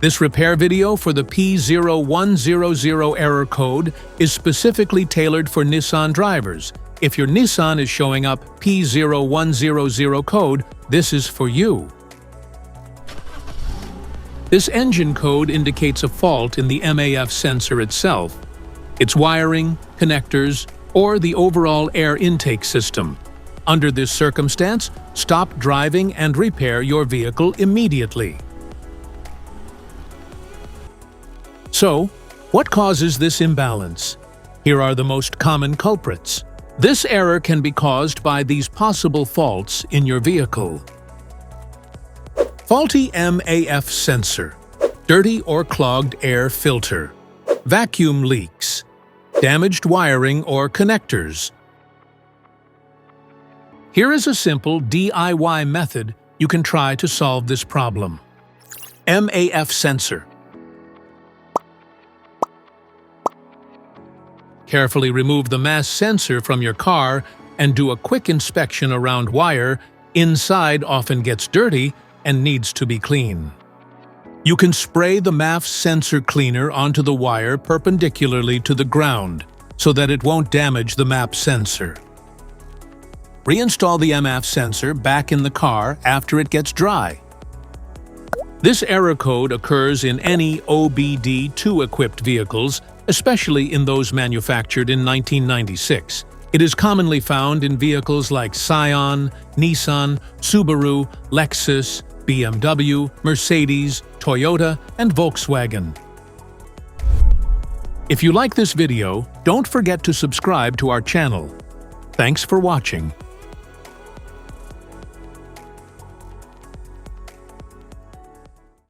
This repair video for the P0100 error code is specifically tailored for Nissan drivers. If your Nissan is showing up P0100 code, this is for you. This engine code indicates a fault in the MAF sensor itself, its wiring, connectors, or the overall air intake system. Under this circumstance, stop driving and repair your vehicle immediately. So, what causes this imbalance? Here are the most common culprits. This error can be caused by these possible faults in your vehicle. Faulty MAF sensor, dirty or clogged air filter, vacuum leaks, damaged wiring or connectors. Here is a simple DIY method you can try to solve this problem. MAF sensor. Carefully remove the MAF sensor from your car and do a quick inspection around wire. Inside often gets dirty and needs to be clean. You can spray the MAF sensor cleaner onto the wire perpendicularly to the ground so that it won't damage the MAF sensor. Reinstall the MAF sensor back in the car after it gets dry. This error code occurs in any OBD2-equipped vehicles, especially in those manufactured in 1996. It is commonly found in vehicles like Scion, Nissan, Subaru, Lexus, BMW, Mercedes, Toyota, and Volkswagen. If you like this video, don't forget to subscribe to our channel. Thanks for watching.